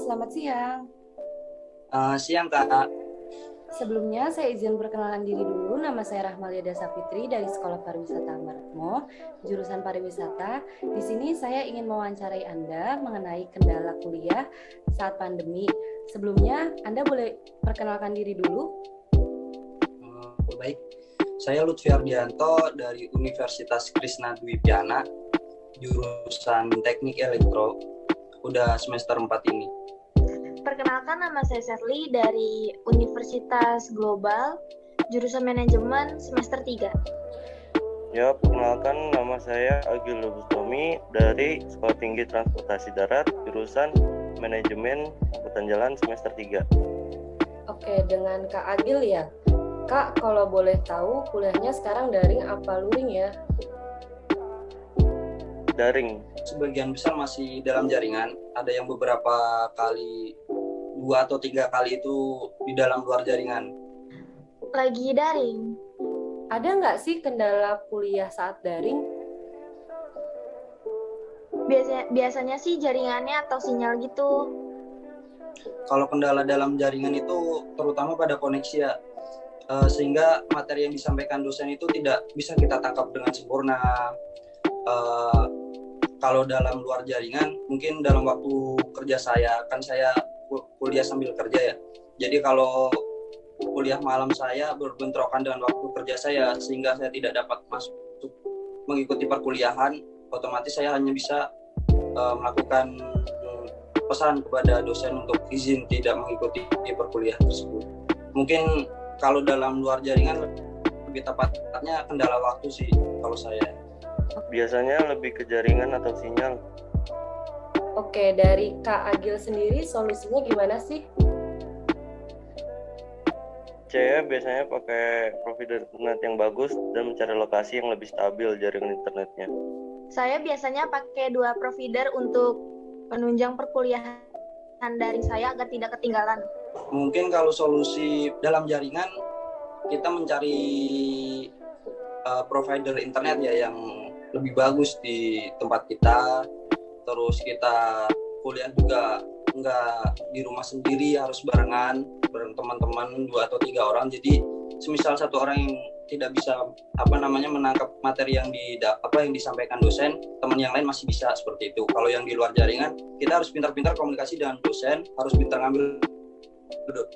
selamat siang. Siang Kak. Sebelumnya saya izin perkenalan diri dulu. Nama saya Rahmalia Dasa Fitri dari Sekolah Pariwisata Ambarukmo, jurusan Pariwisata. Di sini saya ingin mewawancarai Anda mengenai kendala kuliah saat pandemi. Sebelumnya Anda boleh perkenalkan diri dulu. Baik, saya Lutfi Ardianto dari Universitas Krishna Dwi Piana, jurusan Teknik Elektro. Udah semester 4 ini. Perkenalkan, nama saya Serly dari Universitas Global, jurusan Manajemen semester 3. Ya, perkenalkan, nama saya Agil Lubustami dari Sekolah Tinggi Transportasi Darat, jurusan Manajemen Angkutan Jalan semester 3. Oke, dengan Kak Agil ya. Kak, kalau boleh tahu kuliahnya sekarang daring apa luring ya? Daring. Sebagian besar masih dalam jaringan. Ada yang beberapa kali, 2 atau 3 kali itu di dalam luar jaringan. Lagi daring. Ada nggak sih kendala kuliah saat daring? Biasanya sih jaringannya atau sinyal gitu. Kalau kendala dalam jaringan itu terutama pada koneksi ya, sehingga materi yang disampaikan dosen itu tidak bisa kita tangkap dengan sempurna. Kalau dalam luar jaringan, mungkin dalam waktu kerja saya, kan saya kuliah sambil kerja ya. Jadi kalau kuliah malam saya berbentrokan dengan waktu kerja saya, sehingga saya tidak dapat masuk mengikuti perkuliahan, otomatis saya hanya bisa melakukan pesan kepada dosen untuk izin tidak mengikuti perkuliahan tersebut. Mungkin kalau dalam luar jaringan lebih tepatnya kendala waktu sih kalau saya. Biasanya lebih ke jaringan atau sinyal. Oke, dari Kak Agil sendiri solusinya gimana sih? Saya biasanya pakai provider internet yang bagus dan mencari lokasi yang lebih stabil jaringan internetnya. Saya biasanya pakai 2 provider untuk menunjang perkuliahan daring saya agar tidak ketinggalan. Mungkin kalau solusi dalam jaringan, kita mencari provider internet ya yang lebih bagus di tempat kita. Terus kita kuliah juga nggak di rumah sendiri, harus barengan bareng teman-teman 2 atau 3 orang. Jadi semisal satu orang yang tidak bisa menangkap materi yang disampaikan dosen, teman yang lain masih bisa seperti itu. Kalau yang di luar jaringan, kita harus pintar-pintar komunikasi dengan dosen, harus pintar ngambil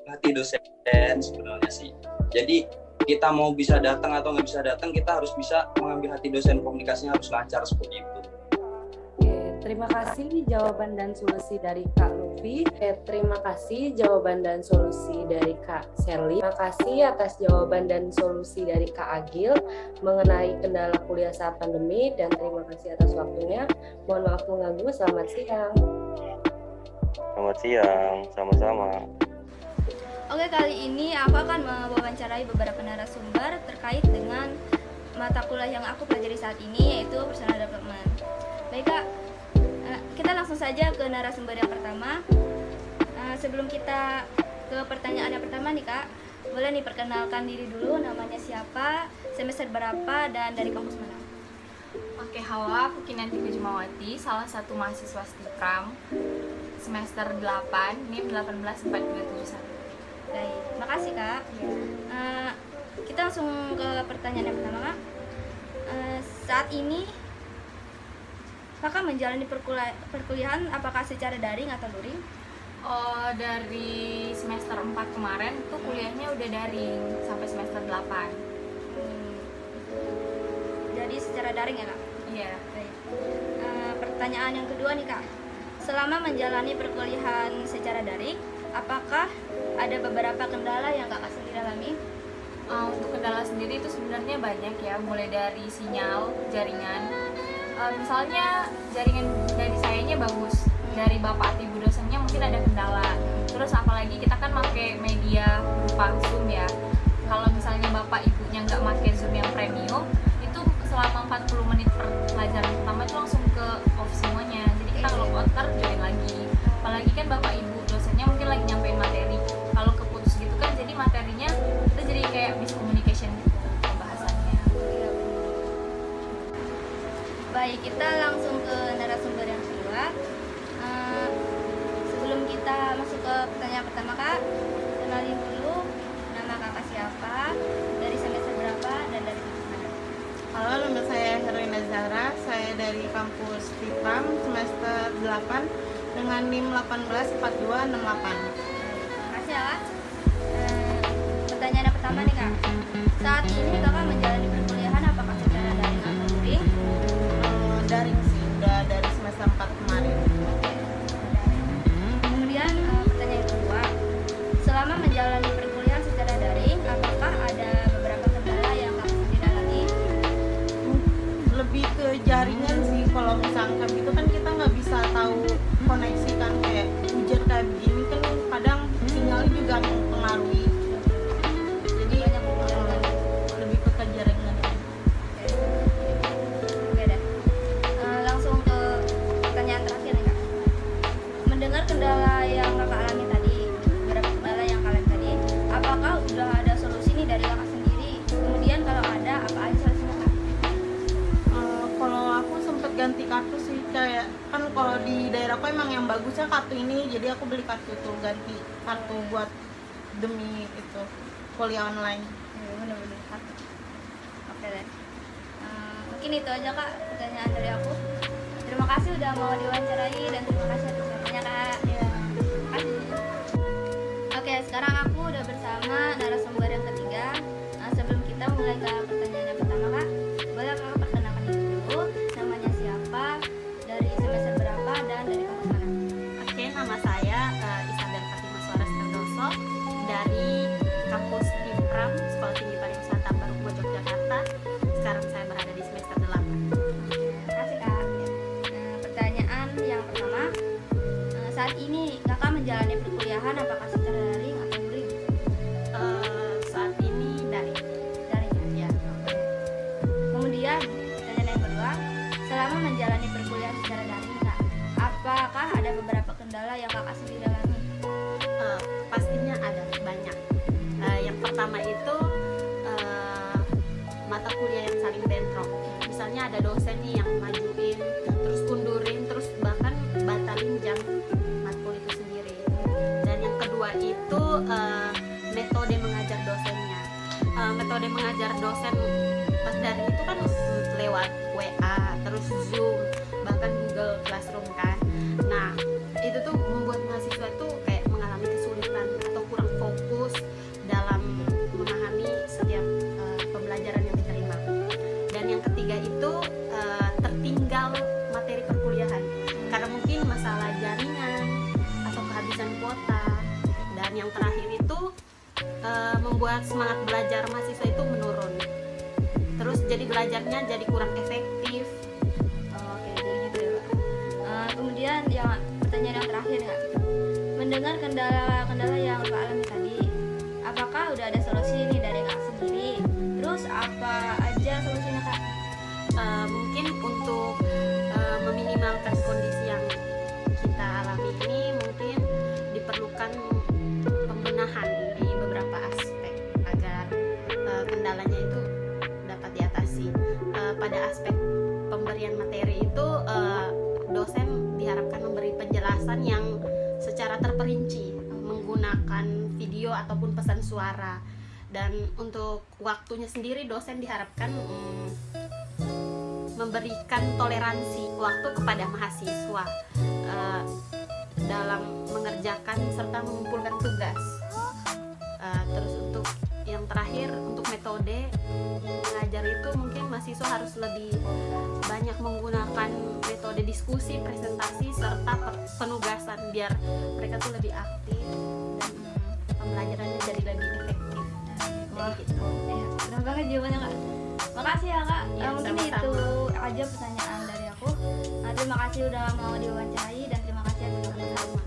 hati dosen sebenarnya sih. Jadi kita mau bisa datang atau nggak bisa datang, kita harus bisa mengambil hati dosen, komunikasinya harus lancar seperti itu. Terima kasih jawaban dan solusi dari Kak Lutfi. Terima kasih jawaban dan solusi dari Kak Serly. Terima kasih atas jawaban dan solusi dari Kak Agil mengenai kendala kuliah saat pandemi, dan terima kasih atas waktunya. Mohon maaf mengganggu. Selamat siang. Selamat siang, sama-sama. Oke, kali ini aku akan mewawancarai beberapa narasumber terkait dengan mata kuliah yang aku pelajari saat ini, yaitu personal development. Baik Kak, kita langsung saja ke narasumber yang pertama. Sebelum kita ke pertanyaan yang pertama nih Kak, boleh nih perkenalkan diri dulu, namanya siapa, semester berapa, dan dari kampus mana? Oke, halo, aku Kinanti Kujumawati, salah satu mahasiswa Stikram, semester 8, NIM 18431. Baik, makasih Kak. Kita langsung ke pertanyaan yang pertama Kak. Saat ini Kakak menjalani perkuliahan apakah secara daring atau luring? Dari semester 4 kemarin tuh kuliahnya udah daring sampai semester 8. Jadi secara daring ya Kak? Iya. Baik. Pertanyaan yang kedua nih Kak. Selama menjalani perkuliahan secara daring, apakah ada beberapa kendala yang Kakak sendiri alami? Untuk kendala sendiri itu sebenarnya banyak ya, mulai dari sinyal, jaringan. Misalnya jaringan dari sayanya bagus, dari bapak atau ibu dosennya mungkin ada kendala. Terus apalagi kita kan pakai media berupa Zoom ya. Kalau misalnya bapak ibunya nggak pakai Zoom yang premium, itu selama 40 menit per pelajaran pertama itu langsung ke off semuanya. Jadi kita kalau outer join lagi. Apalagi kan bapak ibu dosennya mungkin lagi nyampein materi. Kalau keputus gitu kan, jadi materinya itu jadi kayak miscommunication gitu pembahasannya. Baik, kita langsung ke narasumber yang kedua. Sebelum kita kita masuk ke pertanyaan pertama Kak. Kenalin dulu, nama Kakak siapa, dari semester berapa, dan dari mana? Halo, nama saya Herlina Zahra. Saya dari kampus Tipram semester 8 dengan NIM 184268. Makasih ya Kak. Pertanyaan yang pertama nih Kak. Saat ini Kakak menjalani perkuliahan apakah secara daring atau luring? Daring sih, udah dari semester 4 kemarin. Kemudian pertanyaan yang kedua, selama menjalani perkuliahan secara daring, apakah ada beberapa kendala yang Kakak sendiri alami? Lebih ke jaringan sih. Kalau misalkan gitu kan kita nggak bisa tahu koneksi kan, kayak hujan kayak begini kan kadang sinyalnya juga mempengaruhi. Jadi lebih ke jaringan. Oke deh. Langsung ke pertanyaan terakhir nih Kak. Mendengar kendala yang Kakak alami tadi, beberapa kendala yang kalian tadi, apakah udah ada solusi nih dari Kakak sendiri? Kemudian kalau ada, apa aja solusinya Kak? Kalau aku sempet ganti kartu sih, kayak kan kalau di daerahku emang yang bagusnya kartu ini, jadi aku beli kartu tuh, ganti kartu buat demi itu kuliah online. Bener-bener kartu. Oke deh. Mungkin itu aja Kak pertanyaan dari aku. Terima kasih udah mau diwawancarai dan terima kasih atas waktunya Kak. Ya. Terima kasih. Oke, sekarang aku udah bersama narasumber yang ketiga. Sebelum kita mulai ke pertanyaan yang pertama Kak, boleh Kakak perkenalkan diri dulu, namanya siapa, dari semester berapa, dan dari kampus mana? Oke, nama saya Isabel Fatimah Suarez Cardoso dari kampus Tipram, Sekolah Tinggi Pariwisata Barukbo, Yogyakarta. Sekarang saya berada di semester 8. Terima kasih Kak. Pertanyaan yang pertama, saat ini Kakak menjalani perkuliahan apakah secara daring atau luring? Saat ini dari Daring ya. Oke. Kemudian pertanyaan yang kedua, selama menjalani perkuliahan secara daring Kak, apakah ada beberapa kendala yang Kakak sendiri alami? Pastinya ada banyak. Yang pertama itu mata kuliah yang saling bentrok. Misalnya ada dosen nih yang majuin, terus undurin, terus bahkan batalin jam matkul itu sendiri. Dan yang kedua itu metode mengajar dosennya. Metode mengajar dosen pas daring itu kan lewat WA, terus Zoom, bahkan Google Classroom kan. Nah, itu tuh membuat mahasiswa tuh kayak mengalami kesulitan atau kurang fokus dalam memahami setiap pembelajaran yang diterima. Dan yang ketiga itu tertinggal materi perkuliahan karena mungkin masalah jaringan atau kehabisan kuota. Dan yang terakhir itu membuat semangat belajar mahasiswa itu menurun. Terus jadi belajarnya jadi kurang efektif. Oke, jadi gitu ya Kak. Kemudian yang pertanyaan yang terakhir Kak, mendengar kendala-kendala yang Kak alami tadi, apakah udah ada solusi nih dari Kak sendiri? Terus apa aja solusinya Kak? Mungkin untuk meminimalkan kondisi yang kita alami ini mungkin diperlukan pembenahan di beberapa aspek agar kendalanya itu dapat diatasi. Pada aspek pemberian materi itu dosen diharapkan memberi penjelasan yang secara terperinci menggunakan video ataupun pesan suara. Dan untuk waktunya sendiri dosen diharapkan memberikan toleransi waktu kepada mahasiswa dalam mengerjakan serta mengumpulkan tugas. Terus untuk yang terakhir, untuk metode mengajar itu mungkin mahasiswa harus lebih banyak menggunakan metode diskusi, presentasi, serta penugasan biar mereka tuh lebih aktif dan pembelajarannya jadi lebih efektif. Wah, gitu. Benar banget jawabannya Kak. Makasih ya Kak. Ya, Mungkin sama-sama. itu aja pertanyaan dari aku. Terima kasih udah mau diwawancarai dan terima kasih atas sama-sama.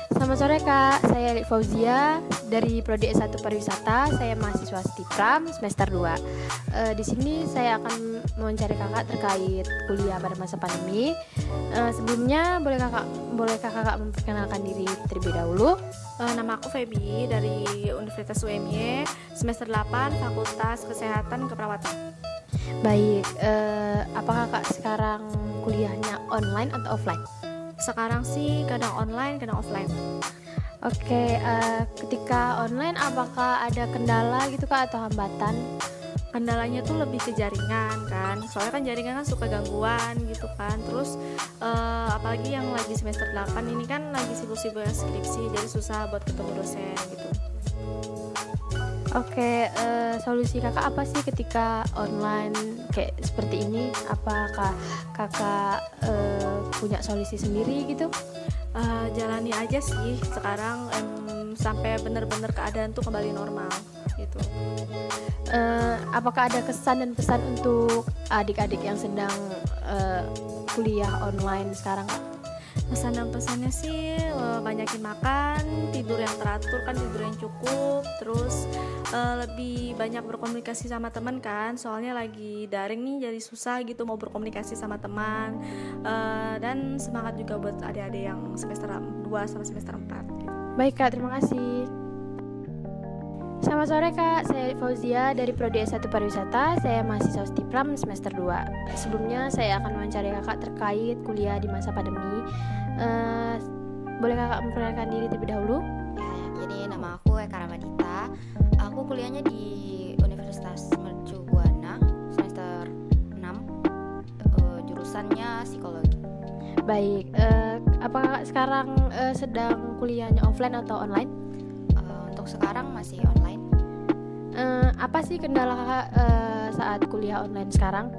Selamat sore Kak, saya Elik Fauzia dari Prodi S1 Pariwisata. Saya mahasiswa Stipram semester 2. Di sini saya akan mewawancari Kakak terkait kuliah pada masa pandemi. Sebelumnya bolehkah Kakak memperkenalkan diri terlebih dahulu? Nama aku Feby dari Universitas UMY semester 8 Fakultas Kesehatan Keperawatan. Baik, apakah Kakak sekarang kuliahnya online atau offline? Sekarang sih kadang online, kadang offline. Oke, ketika online apakah ada kendala gitu Kak atau hambatan? Kendalanya tuh lebih ke jaringan kan, soalnya kan jaringan kan suka gangguan gitu kan. Terus apalagi yang lagi semester 8 ini kan lagi sibuk-sibuk skripsi, jadi susah buat ketemu dosen gitu. Oke, solusi kakak apa sih ketika online kayak seperti ini? Apakah kakak punya solusi sendiri gitu? Jalani aja sih sekarang sampai bener-bener keadaan tuh kembali normal gitu. Apakah ada kesan dan pesan untuk adik-adik yang sedang kuliah online sekarang Kak? Pesan dan pesannya sih banyakin makan, tidur yang teratur kan, tidur yang cukup, terus lebih banyak berkomunikasi sama teman kan, soalnya lagi daring nih jadi susah gitu mau berkomunikasi sama teman, dan semangat juga buat adik-adik yang semester 2 sama semester 4 gitu. Baik Kak, terima kasih. Selamat sore Kak, saya Fauzia dari Prodi S1 Pariwisata. Saya mahasiswa Stipram semester 2. Sebelumnya saya akan mewawancari kakak terkait kuliah di masa pandemi. Boleh kakak memperkenalkan diri terlebih dahulu? Ya, jadi nama aku Eka Ramadita. Aku kuliahnya di Universitas Mercu Buana semester 6, jurusannya psikologi. Baik, apakah kakak sekarang sedang kuliahnya offline atau online? Untuk sekarang masih online. Apa sih kendala kakak saat kuliah online sekarang?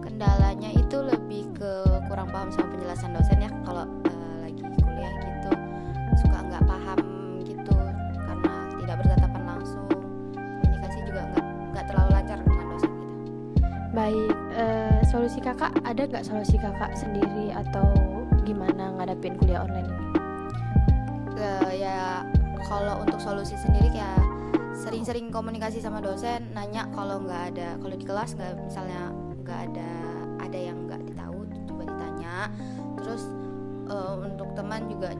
Kendalanya itu lebih ke kurang paham sama penjelasan dosen ya. Kalau lagi kuliah gitu suka nggak paham gitu karena tidak bertatapan langsung. Komunikasi juga nggak terlalu lancar dengan dosen gitu. Baik, solusi kakak ada nggak solusi kakak sendiri atau gimana ngadapin kuliah online ini? Ya kalau untuk solusi sendiri kayak sering-sering komunikasi sama dosen, nanya kalau nggak ada, kalau di kelas misalnya nggak ada yang nggak ditahu coba ditanya. Terus untuk teman juga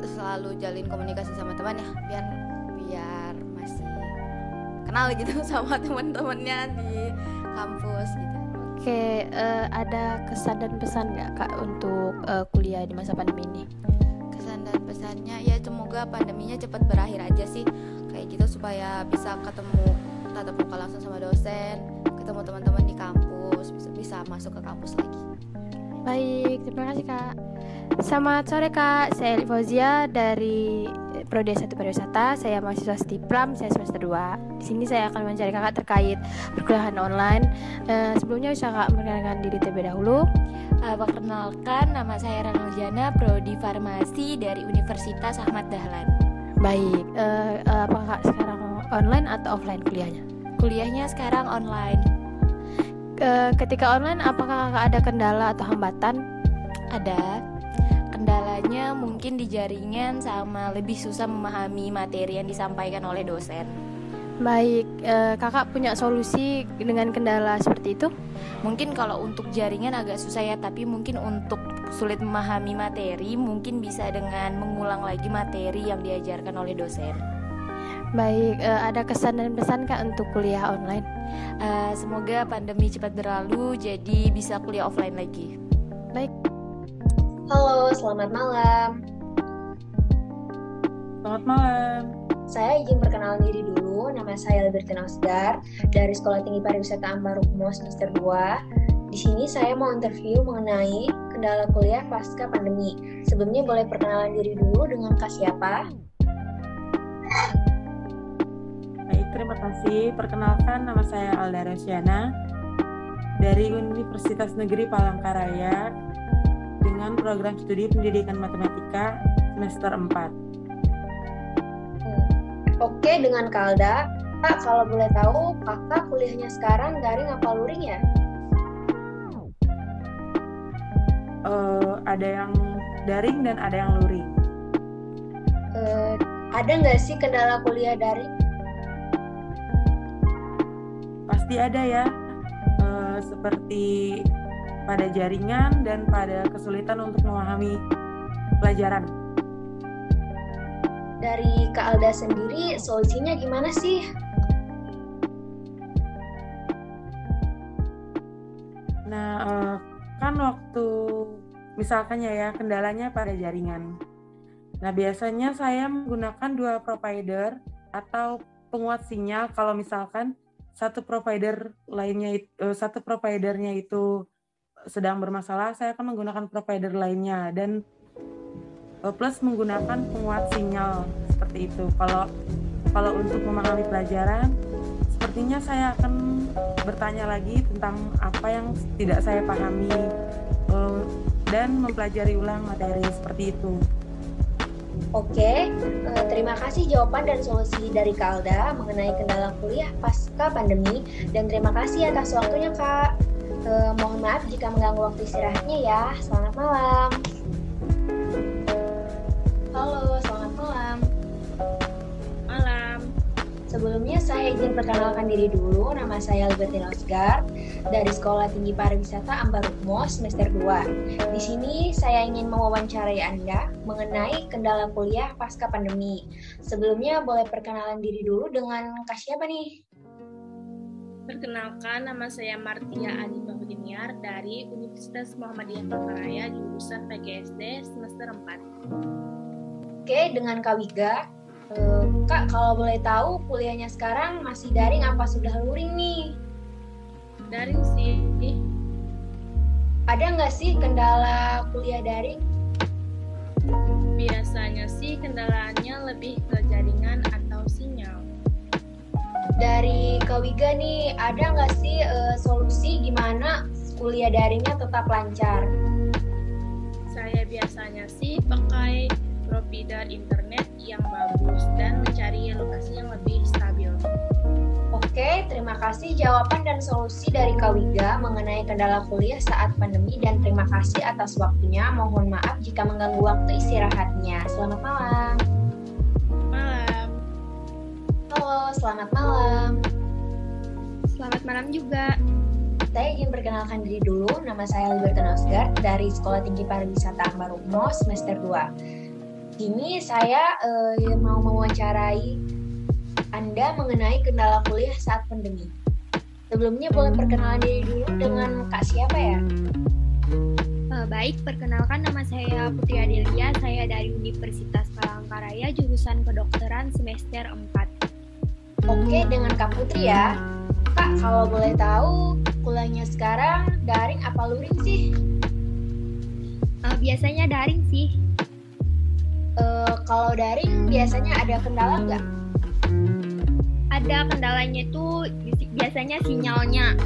selalu jalin komunikasi sama teman ya, biar masih kenal gitu sama teman-temannya di kampus gitu. Oke, ada kesan dan pesan nggak Kak untuk kuliah di masa pandemi ini? Kesan dan pesannya ya semoga pandeminya cepat berakhir aja sih, kayak gitu supaya bisa ketemu tatap muka langsung sama dosen, ketemu teman-teman di kampus, bisa masuk ke kampus lagi. Baik, terima kasih Kak. Selamat sore Kak, saya Fauzia dari Prodi S1 Pariwisata. Saya mahasiswa Stipram, saya semester 2. Di sini saya akan mencari kakak terkait perkuliahan online. Sebelumnya bisa Kak memperkenalkan diri terlebih dahulu. Perkenalkan, nama saya Ranuljana, Prodi Farmasi dari Universitas Ahmad Dahlan. Baik, apakah Kak sekarang online atau offline kuliahnya? Kuliahnya sekarang online. Ketika online, apakah kakak ada kendala atau hambatan? Ada. Kendalanya mungkin di jaringan sama lebih susah memahami materi yang disampaikan oleh dosen. Baik, kakak punya solusi dengan kendala seperti itu? Mungkin kalau untuk jaringan agak susah ya, tapi mungkin untuk sulit memahami materi mungkin bisa dengan mengulang lagi materi yang diajarkan oleh dosen. Baik, ada kesan dan pesan Kak untuk kuliah online? Semoga pandemi cepat berlalu jadi bisa kuliah offline lagi. Baik. Halo, selamat malam. Selamat malam. Saya izin perkenalan diri dulu. Nama saya Libertina Osdar dari Sekolah Tinggi Pariwisata Ambarukmo semester 2. Di sini saya mau interview mengenai kendala kuliah pasca pandemi. Sebelumnya boleh perkenalan diri dulu dengan Kak siapa? Baik, terima kasih. Perkenalkan, nama saya Alda Rosyana dari Universitas Negeri Palangkaraya dengan program studi Pendidikan Matematika semester 4. Oke, dengan Kak Alda. Kak, kalau boleh tahu, kakak kuliahnya sekarang daring apa luring ya? Ada yang daring dan ada yang luring. Ada nggak sih kendala kuliah daring? Pasti ada ya, seperti pada jaringan dan pada kesulitan untuk memahami pelajaran. Dari Kak Alda sendiri, solusinya gimana sih? Nah, kan waktu misalkan ya kendalanya pada jaringan. Nah, biasanya saya menggunakan 2 provider atau penguat sinyal kalau misalkan satu providernya itu sedang bermasalah, saya akan menggunakan provider lainnya dan plus menggunakan penguat sinyal seperti itu. Kalau untuk memahami pelajaran, sepertinya saya akan bertanya lagi tentang apa yang tidak saya pahami dan mempelajari ulang materi seperti itu. Oke, terima kasih jawaban dan solusi dari Kak Alda mengenai kendala kuliah pasca pandemi, dan terima kasih atas waktunya Kak. Mohon maaf jika mengganggu waktu istirahatnya ya. Selamat malam. Halo, selamat malam. Malam. Sebelumnya saya izin perkenalkan diri dulu. Nama saya Albertina Osgar dari Sekolah Tinggi Pariwisata Ambarukmo semester 2. Di sini saya ingin mewawancarai Anda mengenai kendala kuliah pasca pandemi. Sebelumnya boleh perkenalan diri dulu dengan Kak siapa nih? Perkenalkan, nama saya Martia Anifah Beginiar dari Universitas Muhammadiyah Palangkaraya jurusan PGSD semester 4. Oke, dengan Kak Wiga. Kak, kalau boleh tahu kuliahnya sekarang masih daring apa sudah luring nih? Daring sih. Ada nggak sih kendala kuliah daring? Biasanya sih kendalanya lebih ke jaringan atau sinyal. Dari Kak Wiga nih, ada nggak sih solusi gimana kuliah daringnya tetap lancar? Saya biasanya sih pakai provider internet yang bagus dan mencari lokasi yang lebih stabil. Oke, terima kasih jawaban dan solusi dari Kak Wiga mengenai kendala kuliah saat pandemi, dan terima kasih atas waktunya. Mohon maaf jika mengganggu waktu istirahatnya. Selamat malam. Malam. Halo, selamat malam. Selamat malam juga. Saya ingin perkenalkan diri dulu. Nama saya Albertina Osgar dari Sekolah Tinggi Pariwisata Ambarukmo semester 2. Kini saya mau mewawancarai Anda mengenai kendala kuliah saat pandemi. Sebelumnya boleh perkenalan diri dulu dengan Kak siapa ya? Baik, perkenalkan nama saya Putri Adelia, saya dari Universitas Palangkaraya jurusan kedokteran semester 4. Oke, dengan Kak Putri ya. Kak, kalau boleh tahu kuliahnya sekarang daring apa luring sih? Biasanya daring sih. Kalau daring biasanya ada kendala nggak? Ada kendalanya itu biasanya sinyalnya.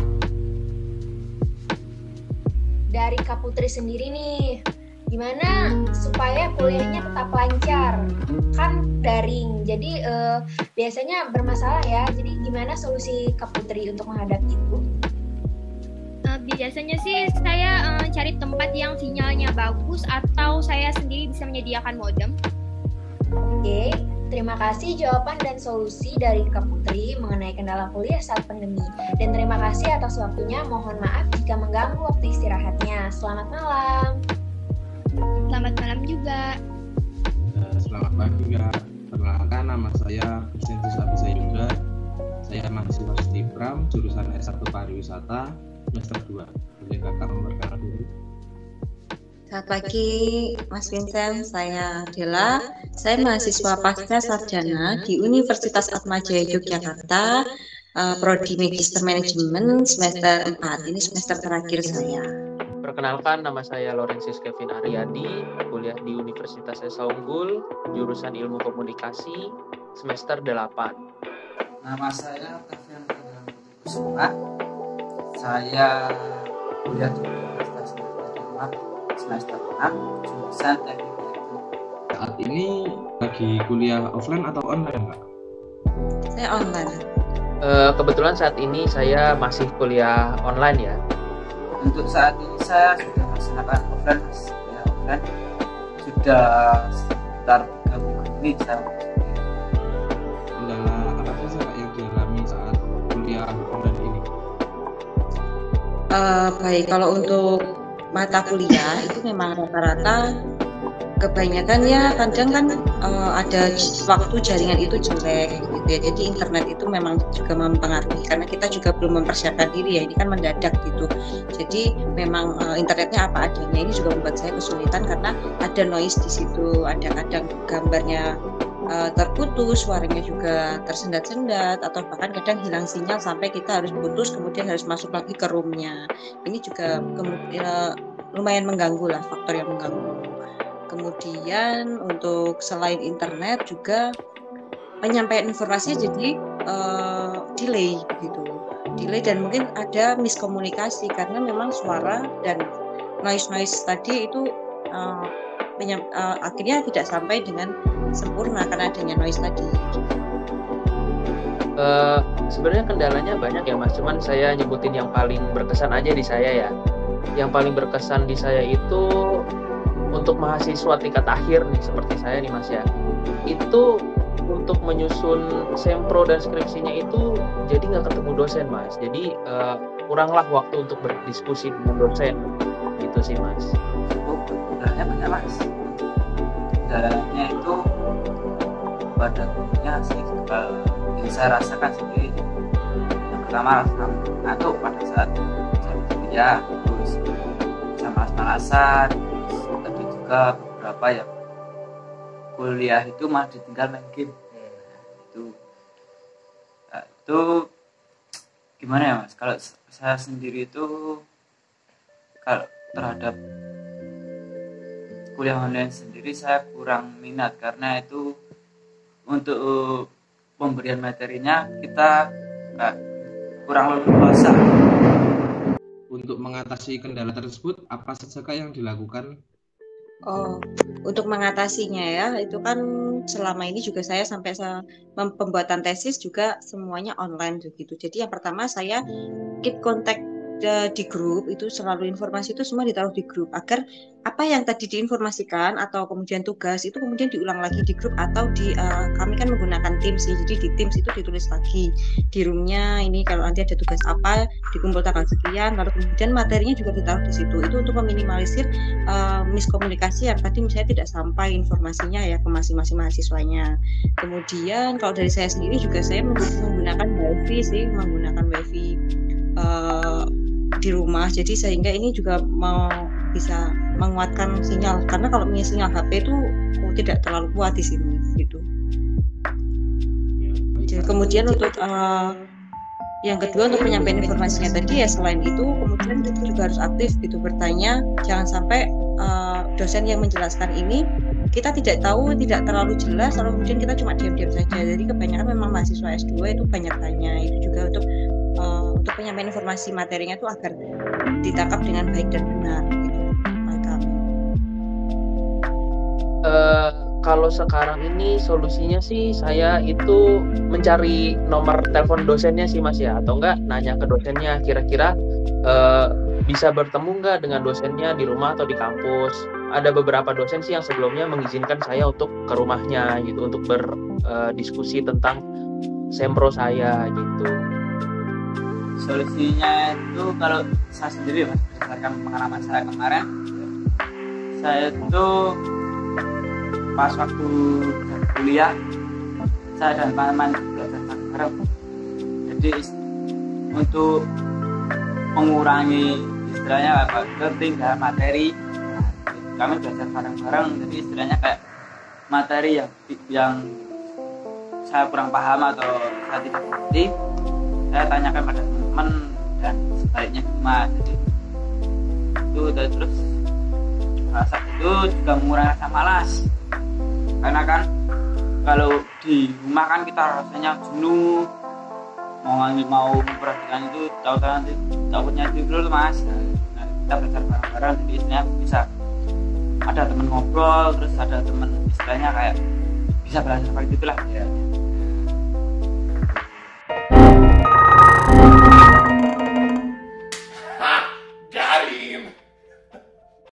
Dari Kak Putri sendiri nih, gimana supaya kuliahnya tetap lancar? Kan daring, jadi biasanya bermasalah ya. Jadi gimana solusi Kak Putri untuk menghadapi itu? Biasanya sih saya cari tempat yang sinyalnya bagus atau saya sendiri bisa menyediakan modem. Oke, terima kasih jawaban dan solusi dari Kak Putri mengenai kendala kuliah saat pandemi. Dan terima kasih atas waktunya. Mohon maaf jika mengganggu waktu istirahatnya. Selamat malam. Selamat malam juga. Selamat malam juga. Perkenalkan, nama saya Kristianus Abisa Yuda. Saya mahasiswa Stipram jurusan S1 Pariwisata semester 2. Boleh kakak memperkenalkan diri? Selamat pagi Mas Vincent, saya Dela. Saya mahasiswa pasca sarjana di Universitas Atmajaya Yogyakarta, Prodi Magister Manajemen semester 4. Ini semester terakhir saya. Perkenalkan, nama saya Lorenzius Kevin Aryadi, kuliah di Universitas Esa Unggul, jurusan Ilmu Komunikasi, semester 8. Nama saya Tafian Kusuma. Saya kuliah di Universitas Muhammadiyah semester 6, jurusan Teknik Elektrik. Saat ini lagi kuliah offline atau online, Kak? Saya online. Kebetulan saat ini saya masih kuliah online ya. Untuk saat ini saya sudah melaksanakan offline, ya offline. Sudah sekitar 3 minggu ini saya. Kendala apa saja yang dialami saat kuliah online ini? Baik, kalau untuk mata kuliah itu memang rata-rata kebanyakan ya kadang kan ada waktu jaringan itu jelek gitu. ya. Jadi internet itu memang juga mempengaruhi karena kita juga belum mempersiapkan diri ya, ini kan mendadak gitu. Jadi memang internetnya apa adanya, ini juga membuat saya kesulitan karena ada noise di situ, ada kadang gambarnya terputus, suaranya juga tersendat-sendat, atau bahkan kadang hilang sinyal sampai kita harus putus kemudian harus masuk lagi ke roomnya. Ini juga lumayan mengganggu lah, faktor yang mengganggu. Kemudian untuk selain internet juga penyampaian informasinya jadi delay begitu, delay dan mungkin ada miskomunikasi karena memang suara dan noise tadi itu akhirnya tidak sampai dengan sempurna karena adanya noise tadi. Sebenarnya kendalanya banyak ya Mas, cuman saya nyebutin yang paling berkesan aja di saya ya. Yang paling berkesan di saya itu untuk mahasiswa tingkat akhir nih seperti saya nih Mas ya, itu untuk menyusun sempro dan skripsinya itu jadi nggak ketemu dosen Mas, jadi kuranglah waktu untuk berdiskusi dengan dosen gitu sih Mas. Kendalanya banyak Mas, kendalanya itu pada gurunya sih yang saya rasakan sendiri. Yang pertama rasa ngantuk pada saat kuliah, terus bisa malas-malasan, tapi juga beberapa yang kuliah itu malah ditinggal main game. Itu gimana ya Mas, kalau saya sendiri itu kalau terhadap kuliah online sendiri saya kurang minat karena itu untuk pemberian materinya kita kurang leluasa. Untuk mengatasi kendala tersebut apa saja yang dilakukan? Untuk mengatasinya ya, itu kan selama ini juga saya sampai pembuatan tesis juga semuanya online gitu. Jadi yang pertama saya keep contact di grup, itu selalu informasi itu semua ditaruh di grup agar apa yang tadi diinformasikan atau kemudian tugas itu kemudian diulang lagi di grup atau di kami kan menggunakan Teams sih, jadi di Teams itu ditulis lagi di roomnya ini kalau nanti ada tugas apa dikumpul tanggal sekian, lalu kemudian materinya juga ditaruh di situ. Itu untuk meminimalisir miskomunikasi yang tadi misalnya tidak sampai informasinya ya ke masing-masing mahasiswanya. Kemudian kalau dari saya sendiri juga saya menggunakan wifi sih, di rumah, jadi sehingga ini juga bisa menguatkan sinyal karena kalau punya sinyal HP itu tidak terlalu kuat di sini gitu. Jadi, kemudian untuk yang kedua untuk penyampaian informasinya tadi ya, selain itu kemudian kita juga harus aktif gitu bertanya, jangan sampai dosen yang menjelaskan ini kita tidak tahu, tidak terlalu jelas lalu kemudian kita cuma diam-diam saja. Jadi kebanyakan memang mahasiswa S2 itu banyak tanya, itu juga untuk penyampaian informasi materinya itu agar ditangkap dengan baik dan benar gitu. Kalau sekarang ini solusinya sih saya itu mencari nomor telepon dosennya sih Mas ya, atau enggak nanya ke dosennya kira-kira bisa bertemu enggak dengan dosennya di rumah atau di kampus. Ada beberapa dosen sih yang sebelumnya mengizinkan saya untuk ke rumahnya gitu untuk berdiskusi tentang sempro saya gitu. Solusinya itu kalau saya sendiri Mas, berdasarkan pengalaman saya kemarin, saya itu pas waktu kuliah saya dan teman-teman belajar bareng. Jadi untuk mengurangi istilahnya ketinggalan materi, kami belajar bareng-bareng. Jadi istilahnya kayak materi yang saya kurang paham atau saya tidak mengerti, saya tanyakan pada teman dan sebaliknya cuma. Jadi itu terus rasa itu juga mengurangi rasa malas karena kan kalau di rumah kan kita rasanya jenuh mau memperhatikan itu takutnya tidur Mas. Nah, kita belajar bareng-bareng jadi istilahnya bisa ada teman ngobrol, terus ada teman istilahnya kayak bisa belajar seperti itulah ya.